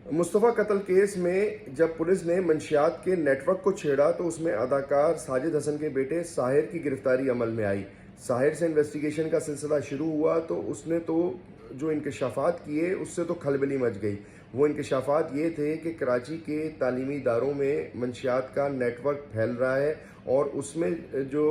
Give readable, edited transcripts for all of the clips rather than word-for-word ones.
मुस्तफ़ा कत्ल केस में जब पुलिस ने मंशियात के नेटवर्क को छेड़ा तो उसमें अदाकार साजिद हसन के बेटे साहिर की गिरफ्तारी अमल में आई। साहिर से इन्वेस्टिगेशन का सिलसिला शुरू हुआ तो उसने तो जो इंकशाफात किए उससे तो खलबली मच गई। वो इंकशाफात ये थे कि कराची के तालीमी इदारों में मंशियात का नेटवर्क फैल रहा है और उसमें जो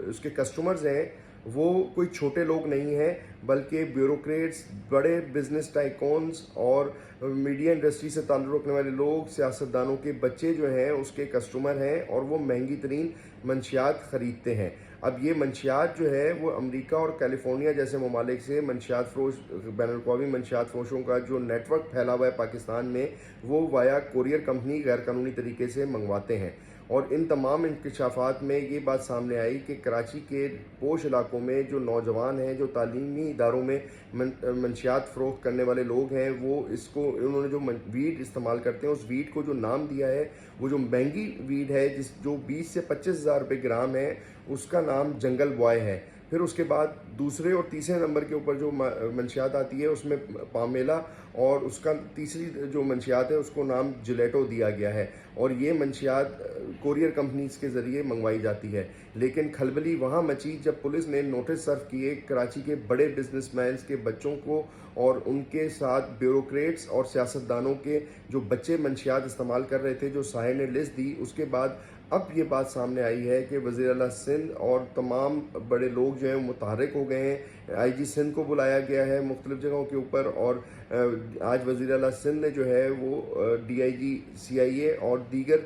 उसके कस्टमर्स हैं वो कोई छोटे लोग नहीं हैं, बल्कि ब्यूरोक्रेट्स, बड़े बिजनेस टाइकॉन्स और मीडिया इंडस्ट्री से ताल्लुक़ रखने वाले लोग, सियासतदानों के बच्चे जो हैं उसके कस्टमर हैं और वो महंगी तरीन मंशियात ख़रीदते हैं। अब ये मंशियात जो है वो अमेरिका और कैलिफोर्निया जैसे ममालिक से मंशियात फ़रोश, बैनुल-अक़वामी मंशियात फ़रोशों का जो नेटवर्क फैला हुआ है पाकिस्तान में, वो वाया कोरियर कंपनी गैर कानूनी तरीके से मंगवाते हैं। और इन तमाम इंकशाफात में ये बात सामने आई कि कराची के पोश इलाकों में जो नौजवान हैं, जो तालीमी इदारों में मंशियात फ़रोख्त करने वाले लोग हैं, वो इसको उन्होंने जो वीड इस्तेमाल करते हैं उस वीड को जो नाम दिया है, वो जो महंगी वीड है जो 20 से 25,000 रुपये ग्राम है, उसका नाम जंगल बॉय है। फिर उसके बाद दूसरे और तीसरे नंबर के ऊपर जो मंशियात आती है उसमें पामेला, और उसका तीसरी जो मंशियात है उसको नाम जिलेटो दिया गया है। और ये मंशियात कोरियर कंपनीज़ के ज़रिए मंगवाई जाती है। लेकिन खलबली वहाँ मची जब पुलिस ने नोटिस सर्व किए कराची के बड़े बिजनेसमैन के बच्चों को और उनके साथ ब्यूरोक्रेट्स और सियासतदानों के जो बच्चे मंशियात इस्तेमाल कर रहे थे, जो साहिर ने लिस्ट दी। उसके बाद अब ये बात सामने आई है कि वज़ीर आला सिंध और तमाम बड़े लोग जो हैं मुतहर्रिक हो गए हैं। IG सिंध को बुलाया गया है मुख्तलिफ़ जगहों के ऊपर, और आज वज़ीर आला सिंध ने जो है वो DIG CIA और दीगर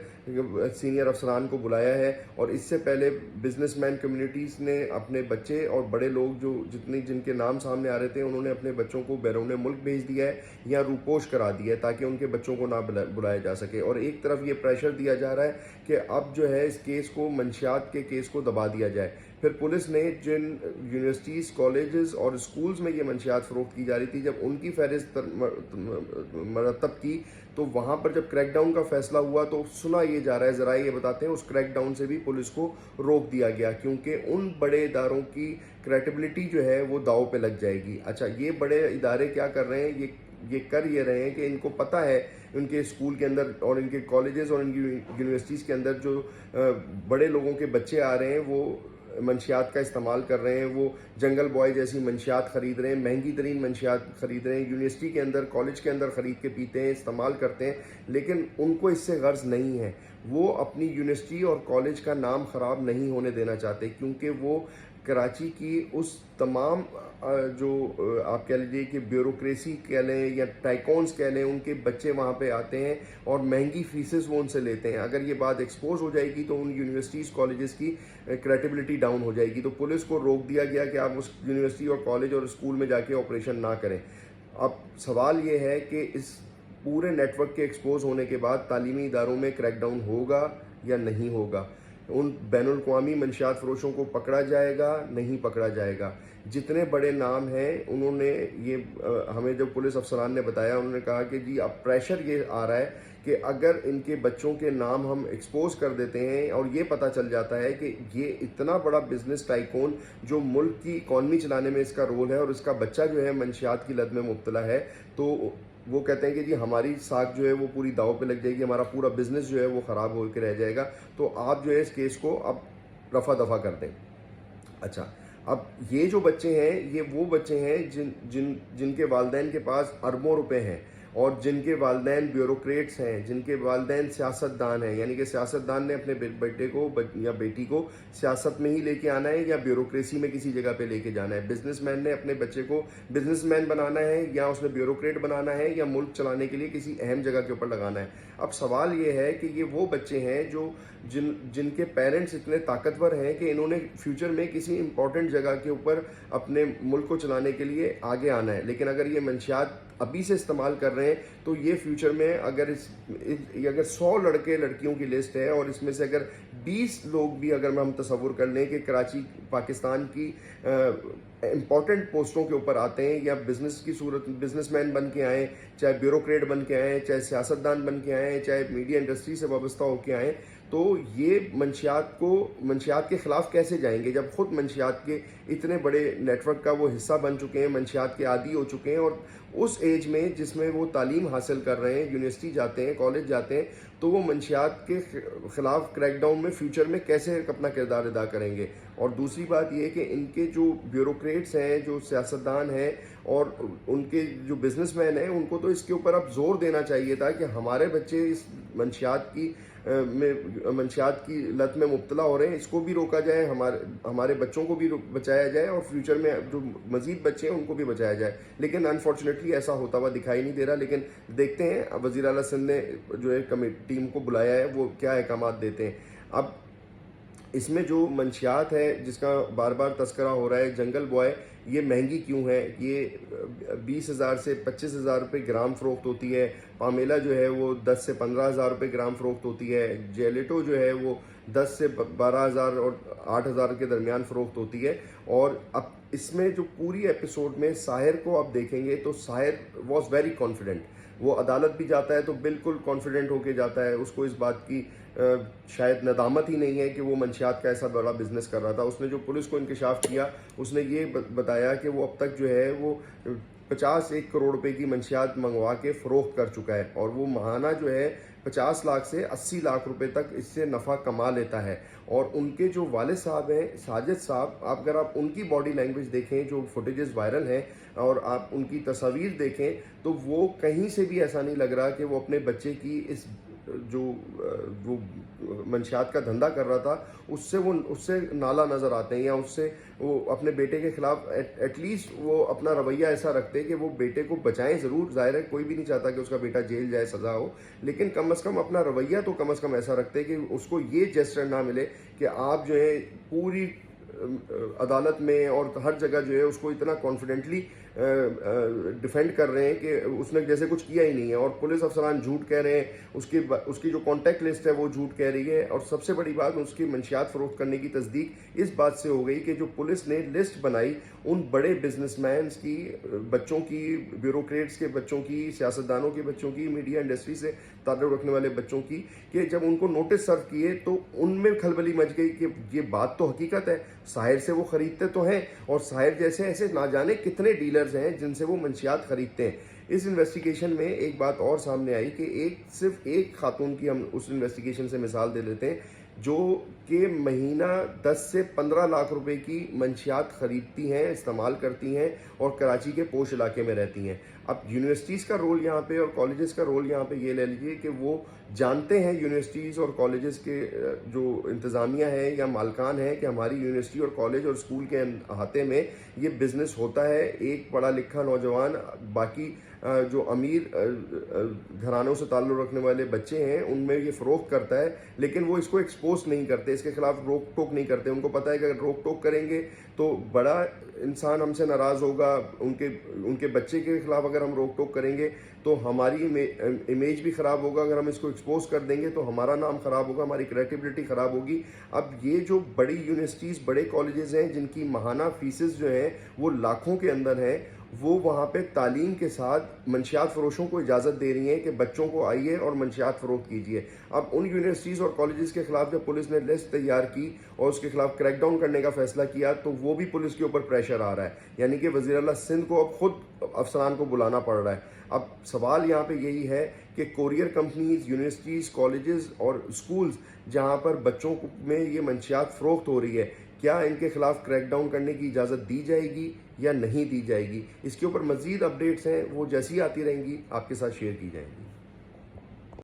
सीनियर अफसरान को बुलाया है। और इससे पहले बिजनेसमैन कम्युनिटीज़ ने अपने बच्चे और बड़े लोग जो जिनके नाम सामने आ रहे थे, उन्होंने अपने बच्चों को बैरून मुल्क भेज दिया है या रूपोश करा दिया है ताकि उनके बच्चों को ना बुलाया जा सके। और एक तरफ ये प्रेशर दिया जा रहा है कि अब जो है इस केस को, मंशियात के केस को दबा दिया जाए। फिर पुलिस ने जिन यूनिवर्सिटीज़, कॉलेजेस और स्कूल्स में ये मंशियात फ़रोख्त की जा रही थी, जब उनकी फहरिस्त मरतब की तो वहाँ पर जब क्रैकडाउन का फैसला हुआ तो सुना ये जा रहा है, ज़रा ये बताते हैं, उस क्रैकडाउन से भी पुलिस को रोक दिया गया क्योंकि उन बड़े इदारों की क्रेडिबिलिटी जो है वो दांव पे लग जाएगी। अच्छा, ये बड़े इदारे क्या कर रहे हैं? ये कर ये रहे हैं कि इनको पता है उनके स्कूल के अंदर और इनके कॉलेजेस और इनकी यूनिवर्सिटीज़ के अंदर जो बड़े लोगों के बच्चे आ रहे हैं वो मंशियात का इस्तेमाल कर रहे हैं, वो जंगल बॉय जैसी मंशियात ख़रीद रहे हैं, महंगी तरीन मंशियात ख़रीद रहे हैं, यूनिवर्सिटी के अंदर, कॉलेज के अंदर ख़रीद के पीते हैं, इस्तेमाल करते हैं। लेकिन उनको इससे गर्ज नहीं है, वो अपनी यूनिवर्सिटी और कॉलेज का नाम ख़राब नहीं होने देना चाहते क्योंकि वो कराची की उस तमाम जो आप कह लीजिए कि ब्यूरोक्रेसी कह लें या टाइकॉन्स कह लें, उनके बच्चे वहाँ पे आते हैं और महंगी फीसेस वो उनसे लेते हैं। अगर ये बात एक्सपोज हो जाएगी तो उन यूनिवर्सिटीज़, कॉलेजेस की क्रेडिबिलिटी डाउन हो जाएगी। तो पुलिस को रोक दिया गया कि आप उस यूनिवर्सिटी और कॉलेज और स्कूल में जाके ऑपरेशन ना करें। अब सवाल ये है कि इस पूरे नेटवर्क के एक्सपोज होने के बाद तालीमी इदारों में क्रैकडाउन होगा या नहीं होगा? उन बैनुल-अक़वामी मंशियात फ़रोशों को पकड़ा जाएगा, नहीं पकड़ा जाएगा? जितने बड़े नाम हैं उन्होंने ये हमें जब पुलिस अफसरान ने बताया, उन्होंने कहा कि जी अब प्रेशर ये आ रहा है कि अगर इनके बच्चों के नाम हम एक्सपोज कर देते हैं और ये पता चल जाता है कि ये इतना बड़ा बिजनेस टाइकून जो मुल्क की इकॉनमी चलाने में इसका रोल है और इसका बच्चा जो है मंशियात की लत में मुब्तला है, तो वो कहते हैं कि जी हमारी साख जो है वो पूरी दाव पे लग जाएगी, हमारा पूरा बिजनेस जो है वो ख़राब होकर रह जाएगा। तो आप जो है इस केस को अब रफा दफा कर दें। अच्छा, अब ये जो बच्चे हैं ये वो बच्चे हैं जिनके वालिदैन के पास अरबों रुपए हैं और जिनके वालिदैन ब्यूरोक्रेट्स हैं, जिनके वालिदैन सियासतदान हैं। यानी कि सियासतदान ने अपने बेटे को या बेटी को सियासत में ही लेके आना है या ब्यूरोक्रेसी में किसी जगह पे लेके जाना है। बिजनेसमैन ने अपने बच्चे को बिजनेसमैन बनाना है या उसने ब्यूरोक्रेट बनाना है या मुल्क चलाने के लिए किसी अहम जगह के ऊपर लगाना है। अब सवाल ये है कि ये वो बच्चे हैं जो जिनके पेरेंट्स इतने ताकतवर हैं कि इन्होंने फ्यूचर में किसी इंपॉर्टेंट जगह के ऊपर अपने मुल्क को चलाने के लिए आगे आना है। लेकिन अगर ये मंशियात अभी से इस्तेमाल कर रहे हैं तो ये फ्यूचर में अगर 100 लड़के लड़कियों की लिस्ट है और इसमें से अगर 20 लोग भी अगर हम तसव्वुर कर लें कि कराची पाकिस्तान की इम्पॉर्टेंट पोस्टों के ऊपर आते हैं या बिजनेस की सूरत बिजनेसमैन बन के आएँ, चाहे ब्यूरोक्रेट बन के आएँ, चाहे सियासतदान बन के आएँ, चाहे मीडिया इंडस्ट्री से वाबस्ता होकर आएँ, تو یہ منشیات کے خلاف کیسے جائیں گے جب خود منشیات کے اتنے بڑے نیٹ ورک کا وہ حصہ بن چکے ہیں, منشیات کے عادی ہو چکے ہیں, اور اس ایج میں جس میں وہ تعلیم حاصل کر رہے ہیں, یونیورسٹی جاتے ہیں, کالج جاتے ہیں, تو وہ منشیات کے خلاف کریک ڈاؤن میں فیوچر میں کیسے اپنا کردار ادا کریں گے. اور دوسری بات یہ کہ ان کے جو بیوروکریٹس ہیں, جو سیاستدان ہیں, اور ان کے جو بزنس مین ہیں, ان کو تو اس کے اوپر اب زور دینا چاہیے تھا کہ ہمارے بچے اس منشیات کی لت میں مبتلا ہو رہے ہیں, اس کو بھی روکا جائے, ہمارے بچوں کو بھی بچایا جائے, اور فیوچر میں جو مزید بچے ہیں ان کو بھی بچایا جائے. لیکن انفارچونیٹلی ایسا ہوتا ہوا دکھائی نہیں دے رہا. لیکن دیکھتے ہیں وزیر اعلیٰ سندھ نے جو ہے ٹیم کو بلایا ہے وہ کیا احکامات دیتے ہیں. اب اس میں جو منشیات ہے جس کا بار بار تذکرہ ہو رہا ہے, جنگل بوائے, یہ مہنگی کیوں ہے؟ یہ 20,000 سے 25,000 روپے گرام فروخت ہوتی ہے. پامیلا جو ہے وہ 10 سے 15,000 روپے گرام فروخت ہوتی ہے. جیلیٹو جو ہے وہ 10 سے 12,000 اور 8,000 کے درمیان فروخت ہوتی ہے. اور اب اس میں جو پوری ایپیسوڈ میں ساحر کو آپ دیکھیں گے تو ساحر واز ویری کانفیڈنٹ. وہ عدالت بھی جاتا ہے تو بالکل کانفیڈنٹ ہو کے جاتا ہے. اس کو اس بات کی شاید ندامت ہی نہیں ہے کہ وہ منشیات کا ایسا بڑا بزنس کر رہا تھا. اس نے جو پولیس کو انکشاف کیا, اس نے یہ بتایا کہ وہ اب تک جو ہے وہ 51 کروڑ روپے کی منشیات منگوا کے فروخت کر چکا ہے, اور وہ ماہانہ جو ہے 50 لاکھ سے 80 لاکھ روپے تک اس سے نفع کما لیتا ہے. اور ان کے جو والد صاحب ہیں, ساجد صاحب, اگر آپ ان کی باڈی لینگویج دیکھیں, جو فوٹیجز وائرل ہیں, اور آپ ان کی تصاویر دیکھیں, تو وہ کہیں سے بھی ایسا نہیں لگ رہا کہ وہ اپنے بچے کی اس جو وہ منشیات کا دھندا کر رہا تھا اس سے نالا نظر آتے ہیں, یا اس سے وہ اپنے بیٹے کے خلاف ایٹ لیسٹ وہ اپنا رویہ ایسا رکھتے ہیں کہ وہ بیٹے کو بچائیں ضرور. ظاہر ہے کوئی بھی نہیں چاہتا کہ اس کا بیٹا جیل جائے, سزا ہو, لیکن کم از کم اپنا رویہ تو کم از کم ایسا رکھتے کہ اس کو یہ جیسچر نہ ملے کہ آپ جو ہے پوری عدالت میں اور ہر جگہ جو ہے اس کو اتنا کانفیڈنٹلی ڈیفینڈ کر رہے ہیں کہ اس نے جیسے کچھ کیا ہی نہیں ہے, اور پولیس افسران جھوٹ کہہ رہے ہیں, اس کی جو کانٹیکٹ لسٹ ہے وہ جھوٹ کہہ رہی ہے. اور سب سے بڑی بات, اس کی منشیات فروخت کرنے کی تصدیق اس بات سے ہو گئی کہ جو پولیس نے لسٹ بنائی ان بڑے بزنس مینس کی, بچوں کی, بیوروکریٹس کے بچوں کی, سیاستدانوں کے بچوں کی, میڈیا انڈسٹری سے تعلق رکھنے والے بچوں کی, کہ جب ان کو نوٹس سرو کیے تو ان میں کھلبلی مچ گئی کہ یہ بات تو حقیقت ہے, ساحر سے وہ خریدتے تو ہیں, اور ساحر جیسے ایسے نہ جانے کتنے ڈیلرز ہیں جن سے وہ منشیات خریدتے ہیں. اس انویسٹیگیشن میں ایک بات اور سامنے آئی کہ صرف ایک خاتون کی ہم اس انویسٹیگیشن سے مثال دے لیتے ہیں, جو کہ مہینہ 10 سے 15 لاکھ روپے کی منشیات خریدتی ہیں, استعمال کرتی ہیں, اور کراچی کے پوش علاقے میں رہتی ہیں. اب یونیورسٹیز کا رول یہاں پہ اور کالجز کا رول یہاں پہ یہ لے لیجیے کہ وہ جانتے ہیں, یونیورسٹیز اور کالجز کے جو انتظامیہ ہے یا مالکان ہیں, کہ ہماری یونیورسٹی اور کالج اور اسکول کے احاطے میں یہ بزنس ہوتا ہے. ایک پڑھا لکھا نوجوان باقی جو امیر گھرانوں سے تعلق رکھنے والے بچے ہیں ان میں یہ فروخت کرتا ہے, لیکن وہ اس کو ایکسپوز نہیں کرتے, اس کے خلاف روک ٹوک نہیں کرتے. ان کو پتہ ہے کہ اگر روک ٹوک کریں گے تو بڑا انسان ہم سے ناراض ہوگا, ان کے بچے کے خلاف اگر ہم روک ٹوک کریں گے تو ہماری امیج بھی خراب ہوگا, اگر ہم اس کو ایکسپوز کر دیں گے تو ہمارا نام خراب ہوگا, ہماری کریڈیبلٹی خراب ہوگی. اب یہ جو بڑی یونیورسٹیز, بڑے کالجز ہیں جن کی ماہانہ فیسز جو ہیں وہ لاکھوں کے اندر ہیں, وہ وہاں پہ تعلیم کے ساتھ منشیات فروشوں کو اجازت دے رہی ہیں کہ بچوں کو آئیے اور منشیات فروخت کیجیے. اب ان یونیورسٹیز اور کالجز کے خلاف جب پولیس نے لسٹ تیار کی اور اس کے خلاف کریک ڈاؤن کرنے کا فیصلہ کیا تو وہ بھی پولیس کے اوپر پریشر آ رہا ہے, یعنی کہ وزیر اعلیٰ سندھ کو اب خود افسران کو بلانا پڑ رہا ہے. اب سوال یہاں پہ یہی ہے کہ کوریئر کمپنیز, یونیورسٹیز, کالجز اور اسکولز جہاں پر بچوں میں یہ منشیات فروخت ہو رہی ہے, کیا ان کے خلاف کریک ڈاؤن کرنے کی اجازت دی جائے گی یا نہیں دی جائے گی؟ اس کے اوپر مزید اپڈیٹس ہیں, وہ جیسی آتی رہیں گی آپ کے ساتھ شیئر کی جائیں گی.